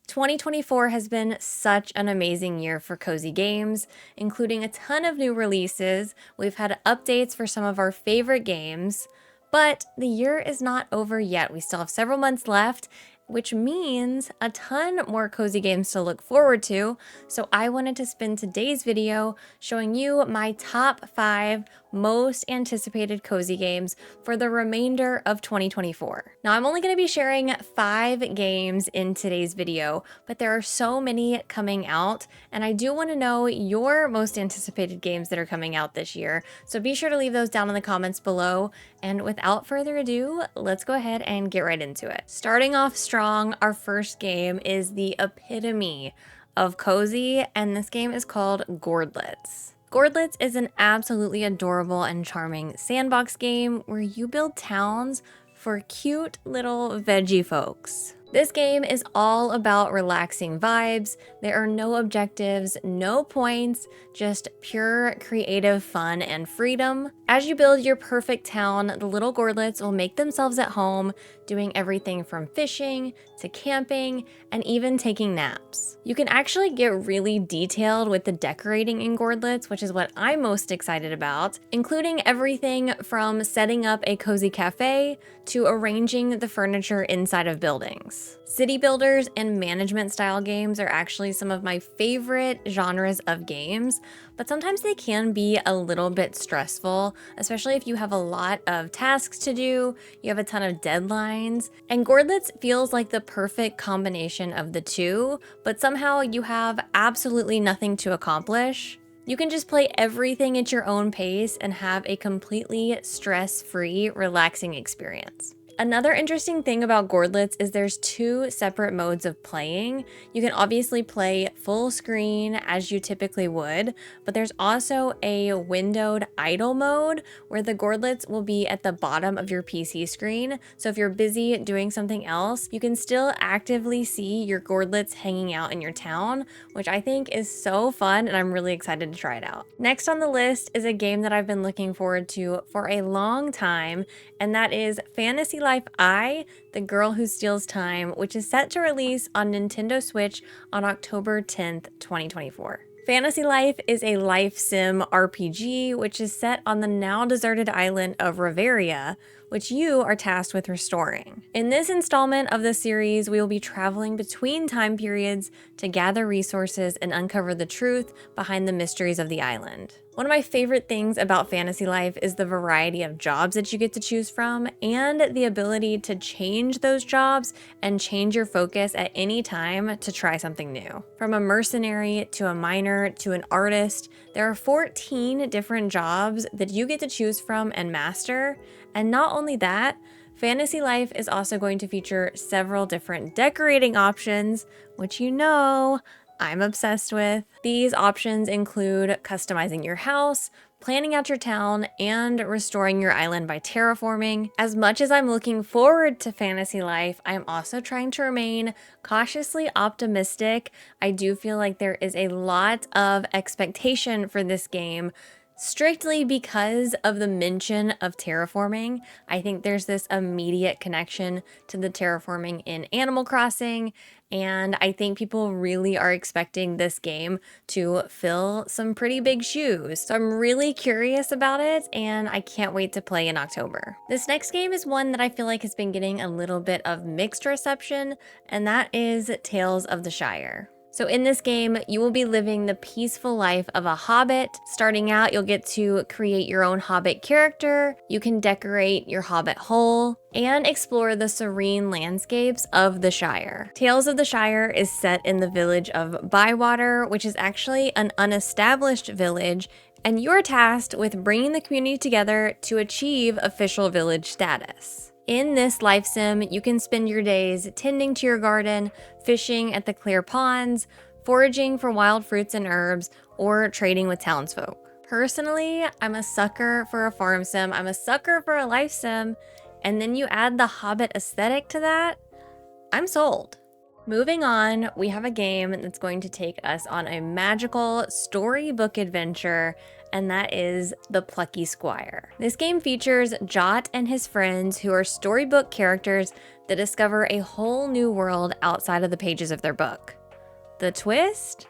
2024 has been such an amazing year for cozy games, including a ton of new releases. We've had updates for some of our favorite games, but the year is not over yet. We still have several months left, which means a ton more cozy games to look forward to. So I wanted to spend today's video showing you my top 5 most anticipated cozy games for the remainder of 2024. Now, I'm only going to be sharing 5 games in today's video, but there are so many coming out, and I do want to know your most anticipated games that are coming out this year. So be sure to leave those down in the comments below. And without further ado, let's go ahead and get right into it. Starting off strong, our first game is the epitome of cozy, and this game is called Gorlets. Gorlets is an absolutely adorable and charming sandbox game where you build towns for cute little veggie folks. This game is all about relaxing vibes. There are no objectives, no points, just pure creative fun and freedom. As you build your perfect town, the little Gorlets will make themselves at home, doing everything from fishing to camping and even taking naps. You can actually get really detailed with the decorating in Gorlets, which is what I'm most excited about, including everything from setting up a cozy cafe to arranging the furniture inside of buildings. City builders and management style games are actually some of my favorite genres of games, but sometimes they can be a little bit stressful, especially if you have a lot of tasks to do, you have a ton of deadlines, and Gorlets feels like the perfect combination of the two, but somehow you have absolutely nothing to accomplish. You can just play everything at your own pace and have a completely stress-free, relaxing experience. Another interesting thing about Gorlets is there's 2 separate modes of playing. You can obviously play full screen as you typically would, but there's also a windowed idle mode where the Gorlets will be at the bottom of your PC screen. So if you're busy doing something else, you can still actively see your Gorlets hanging out in your town, which I think is so fun and I'm really excited to try it out. Next on the list is a game that I've been looking forward to for a long time, and that is Fantasy Life I, The Girl Who Steals Time, which is set to release on Nintendo Switch on October 10th, 2024. Fantasy Life is a life sim RPG which is set on the now deserted island of Riveria, which you are tasked with restoring. In this installment of the series, we will be traveling between time periods to gather resources and uncover the truth behind the mysteries of the island. One of my favorite things about Fantasy Life is the variety of jobs that you get to choose from and the ability to change those jobs and change your focus at any time to try something new. From a mercenary to a miner to an artist, there are 14 different jobs that you get to choose from and master. And not only that, Fantasy Life is also going to feature several different decorating options, which you know I'm obsessed with. These options include customizing your house, planning out your town, and restoring your island by terraforming. As much as I'm looking forward to Fantasy Life, I'm also trying to remain cautiously optimistic. I do feel like there is a lot of expectation for this game, strictly because of the mention of terraforming. I think there's this immediate connection to the terraforming in Animal Crossing, and I think people really are expecting this game to fill some pretty big shoes. So I'm really curious about it, and I can't wait to play in October. This next game is one that I feel like has been getting a little bit of mixed reception, and that is Tales of the Shire. So in this game, you will be living the peaceful life of a hobbit. Starting out, you'll get to create your own hobbit character. You can decorate your hobbit hole and explore the serene landscapes of the Shire. Tales of the Shire is set in the village of Bywater, which is actually an unestablished village, and you're tasked with bringing the community together to achieve official village status. In this life sim, you can spend your days tending to your garden, fishing at the clear ponds, foraging for wild fruits and herbs, or trading with townsfolk. Personally, I'm a sucker for a farm sim, I'm a sucker for a life sim, and then you add the Hobbit aesthetic to that, I'm sold. Moving on, we have a game that's going to take us on a magical storybook adventure, and that is the Plucky Squire. This game features Jot and his friends, who are storybook characters that discover a whole new world outside of the pages of their book. The twist?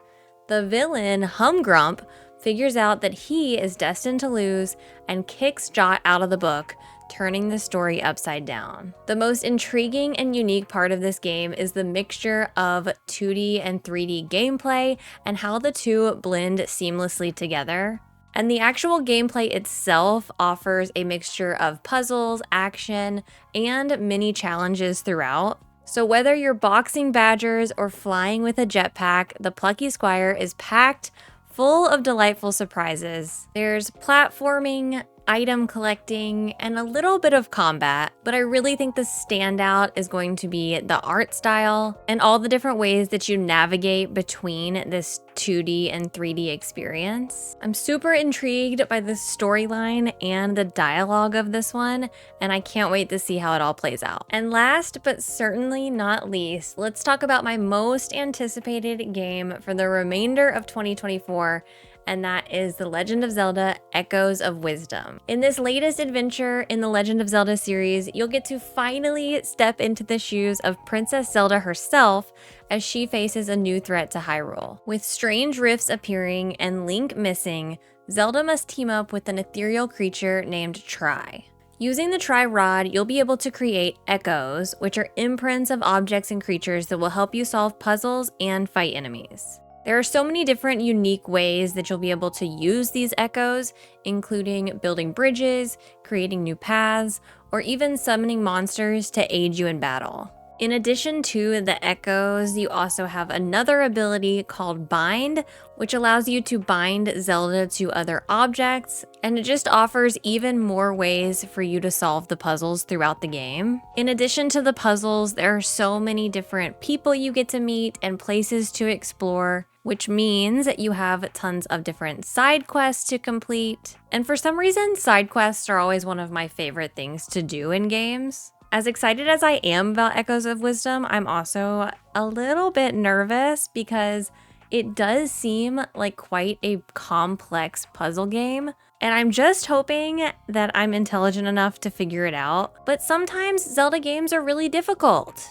The villain, Humgrump, figures out that he is destined to lose and kicks Jot out of the book, turning the story upside down. The most intriguing and unique part of this game is the mixture of 2D and 3D gameplay and how the two blend seamlessly together. And the actual gameplay itself offers a mixture of puzzles, action, and mini challenges throughout. So whether you're boxing badgers or flying with a jetpack, the Plucky Squire is packed full of delightful surprises. There's platforming, item collecting, and a little bit of combat, but I really think the standout is going to be the art style and all the different ways that you navigate between this 2D and 3D experience. I'm super intrigued by the storyline and the dialogue of this one, and I can't wait to see how it all plays out. And last but certainly not least, let's talk about my most anticipated game for the remainder of 2024, and that is The Legend of Zelda: Echoes of Wisdom. In this latest adventure in the Legend of Zelda series, you'll get to finally step into the shoes of Princess Zelda herself as she faces a new threat to Hyrule. With strange rifts appearing and Link missing, Zelda must team up with an ethereal creature named Tri. Using the Tri Rod, you'll be able to create echoes, which are imprints of objects and creatures that will help you solve puzzles and fight enemies. There are so many different unique ways that you'll be able to use these echoes, including building bridges, creating new paths, or even summoning monsters to aid you in battle. In addition to the echoes, you also have another ability called Bind, which allows you to bind Zelda to other objects, and it just offers even more ways for you to solve the puzzles throughout the game. In addition to the puzzles, there are so many different people you get to meet and places to explore, which means that you have tons of different side quests to complete. And for some reason, side quests are always one of my favorite things to do in games. As excited as I am about Echoes of Wisdom, I'm also a little bit nervous because it does seem like quite a complex puzzle game, and I'm just hoping that I'm intelligent enough to figure it out. But sometimes Zelda games are really difficult.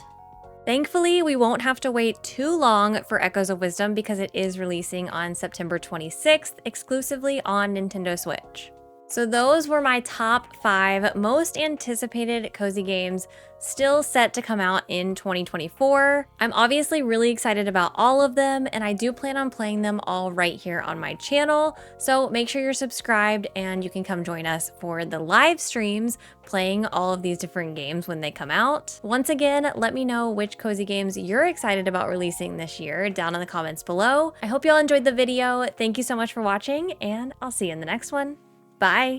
Thankfully, we won't have to wait too long for Echoes of Wisdom because it is releasing on September 26th exclusively on Nintendo Switch. So those were my top 5 most anticipated cozy games still set to come out in 2024. I'm obviously really excited about all of them, and I do plan on playing them all right here on my channel. So make sure you're subscribed and you can come join us for the live streams playing all of these different games when they come out. Once again, let me know which cozy games you're excited about releasing this year down in the comments below. I hope you all enjoyed the video. Thank you so much for watching, and I'll see you in the next one. Bye!